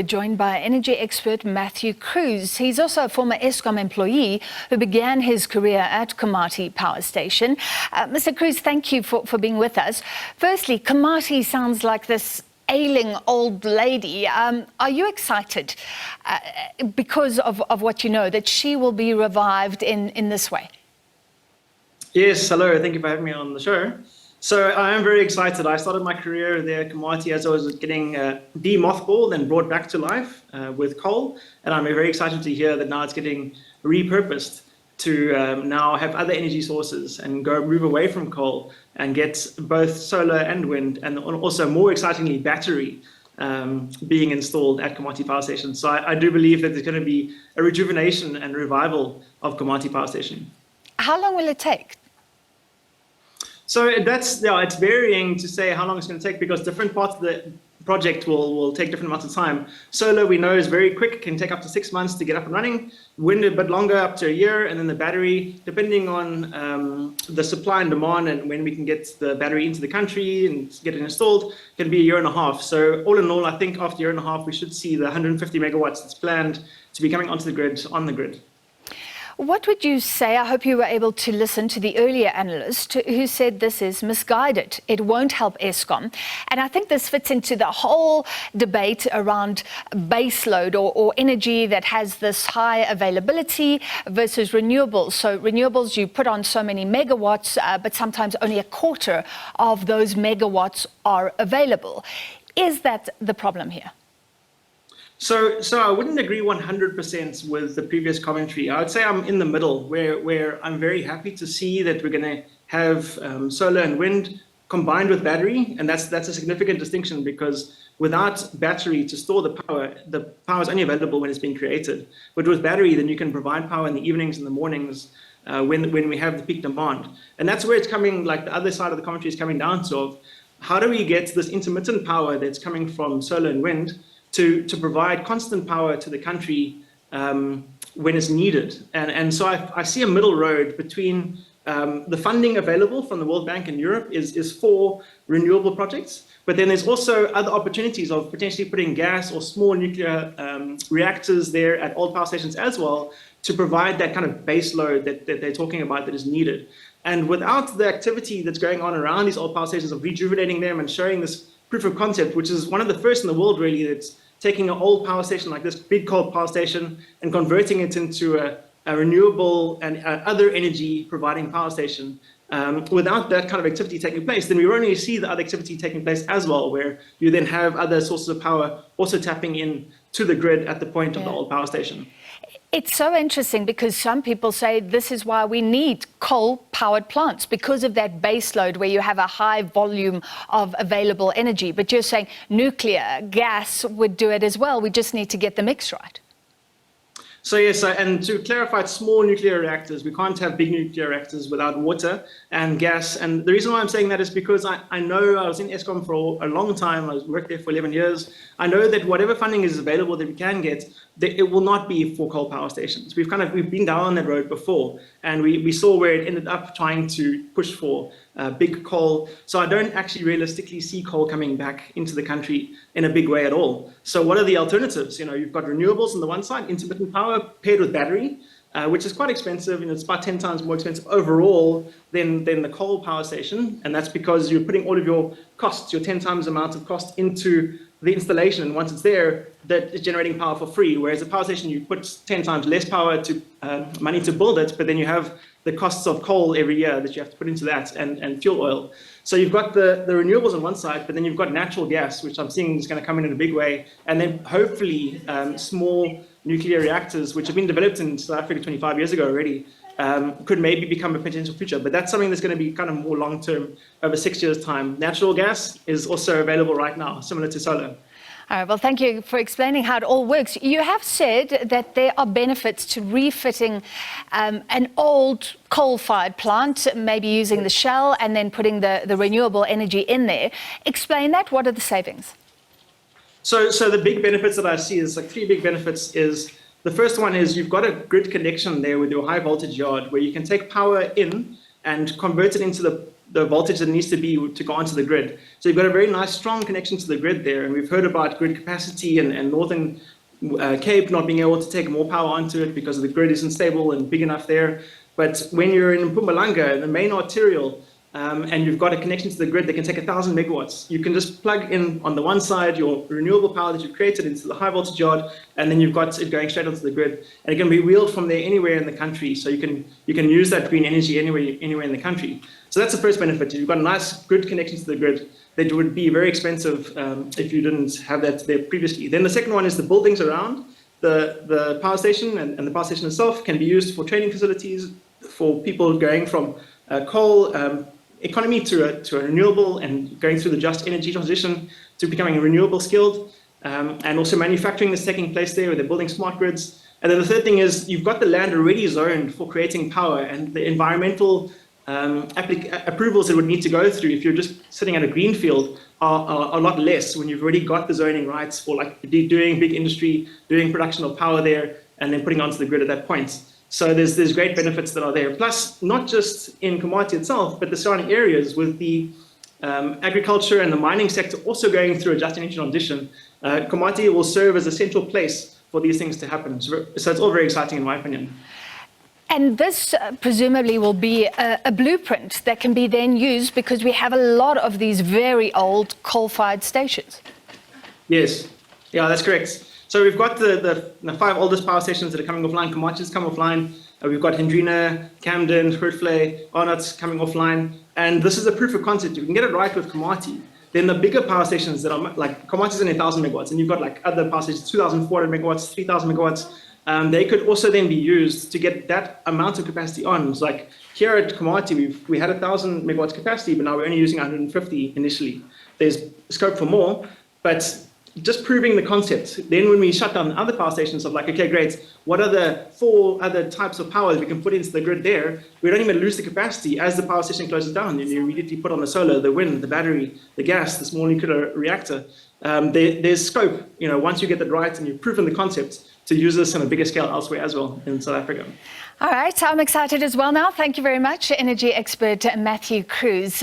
we're joined by energy expert Matthew Cruz. He's also a former Eskom employee who began his career at Komati Power Station. Mr. Cruz, thank you for being with us. Firstly, Komati sounds like this ailing old lady. Are you excited because of what you know, that she will be revived in this way? Yes, hello. Thank you for having me on the show. So I am very excited. I started my career there at Komati as I was getting demothballed and brought back to life with coal. And I'm very excited to hear that now it's getting repurposed to now have other energy sources and move away from coal and get both solar and wind, and also more excitingly battery being installed at Komati Power Station. So I do believe that there's going to be a rejuvenation and revival of Komati Power Station. How long will it take? So it's varying to say how long it's going to take, because different parts of the project will take different amounts of time. Solar, we know, is very quick, can take up to 6 months to get up and running. Wind, a bit longer, up to a year. And then the battery, depending on the supply and demand and when we can get the battery into the country and get it installed, can be a year and a half. So all in all, I think after a year and a half, we should see the 150 megawatts that's planned to be coming onto the grid, on the grid. What would you say? I hope you were able to listen to the earlier analyst who said this is misguided. It won't help Eskom. And I think this fits into the whole debate around baseload or energy that has this high availability versus renewables. So renewables, you put on so many megawatts, but sometimes only a quarter of those megawatts are available. Is that the problem here? So I wouldn't agree 100% with the previous commentary. I would say I'm in the middle, where I'm very happy to see that we're going to have solar and wind combined with battery, and that's a significant distinction, because without battery to store the power is only available when it's being created. But with battery, then you can provide power in the evenings and the mornings when we have the peak demand. And that's where it's coming, like the other side of the commentary is coming down to, of how do we get this intermittent power that's coming from solar and wind to provide constant power to the country when it's needed. And so I see a middle road between the funding available from the World Bank in Europe is for renewable projects, but then there's also other opportunities of potentially putting gas or small nuclear reactors there at old power stations as well, to provide that kind of base load that they're talking about that is needed. And without the activity that's going on around these old power stations of rejuvenating them and showing this proof of concept, which is one of the first in the world really, that's taking an old power station like this, big coal power station, and converting it into a renewable and other energy providing power station. Without that kind of activity taking place, then we won't only see the other activity taking place as well, where you then have other sources of power also tapping in to the grid at the point of the old power station. It's so interesting, because some people say this is why we need coal-powered plants, because of that base load where you have a high volume of available energy. But you're saying nuclear, gas would do it as well. We just need to get the mix right. So yes, and to clarify, it's small nuclear reactors. We can't have big nuclear reactors without water and gas. And the reason why I'm saying that is because I know I was in Eskom for a long time. I worked there for 11 years. I know that whatever funding is available that we can get, it will not be for coal power stations. We've been down that road before, and we saw where it ended up trying to push for big coal. So I don't actually realistically see coal coming back into the country in a big way at all. So what are the alternatives? You know, you've got renewables on the one side, intermittent power paired with battery, which is quite expensive. It's about 10 times more expensive overall than the coal power station. And that's because you're putting all of your costs, your 10 times amount of cost, into the installation. And once it's there, that is generating power for free. Whereas a power station, you put 10 times less power to money to build it, but then you have the costs of coal every year that you have to put into that, and fuel oil. So you've got the renewables on one side, but then you've got natural gas, which I'm seeing is going to come in a big way. And then hopefully small nuclear reactors, which have been developed in South Africa 25 years ago already, could maybe become a potential future. But that's something that's going to be kind of more long-term, over 6 years' time. Natural gas is also available right now, similar to solar. All right, well, thank you for explaining how it all works. You have said that there are benefits to refitting an old coal-fired plant, maybe using the shell and then putting the renewable energy in there. Explain that. What are the savings? So the big benefits that I see is like 3 big benefits. Is the first one is you've got a grid connection there with your high voltage yard, where you can take power in and convert it into the voltage that needs to be to go onto the grid. So you've got a very nice, strong connection to the grid there. And we've heard about grid capacity and Northern Cape not being able to take more power onto it because the grid isn't stable and big enough there. But when you're in Mpumalanga, the main arterial, and you've got a connection to the grid that can take 1,000 megawatts. You can just plug in on the one side your renewable power that you've created into the high voltage yard, and then you've got it going straight onto the grid. And it can be wheeled from there anywhere in the country, so you can use that green energy anywhere in the country. So that's the first benefit. You've got a nice grid connection to the grid that would be very expensive if you didn't have that there previously. Then the second one is the buildings around the power station, and the power station itself can be used for training facilities for people going from coal economy to a renewable and going through the just energy transition to becoming renewable skilled, and also manufacturing is taking place there where they're building smart grids. And then the third thing is you've got the land already zoned for creating power, and the environmental approvals that would need to go through if you're just sitting at a green field are a lot less when you've already got the zoning rights for like doing big industry, doing production of power there, and then putting onto the grid at that point. So there's great benefits that are there. Plus, not just in Komati itself, but the surrounding areas with the agriculture and the mining sector also going through a just energy transition. Komati will serve as a central place for these things to happen. So it's all very exciting in my opinion. And this presumably will be a blueprint that can be then used because we have a lot of these very old coal-fired stations. Yes, yeah, that's correct. So we've got the 5 oldest power stations that are coming offline. Komati's come offline. We've got Hendrina, Camden, Grootvlei, Arnott's coming offline. And this is a proof of concept. If we can get it right with Komati, then the bigger power stations that are like Komati's in 1,000 megawatts, and you've got like other power stations, 2,400 megawatts, 3,000 megawatts. They could also then be used to get that amount of capacity on. It's like here at Komati, we had 1,000 megawatts capacity, but now we're only using 150 initially. There's scope for more, but just proving the concept. Then when we shut down other power stations of like, okay, great, what are the 4 other types of power that we can put into the grid there? We don't even lose the capacity as the power station closes down. You immediately put on the solar, the wind, the battery, the gas, the small nuclear reactor. There's scope, once you get that right and you've proven the concept, to use this on a bigger scale elsewhere as well in South Africa. All right, I'm excited as well now. Thank you very much, energy expert Matthew Cruz.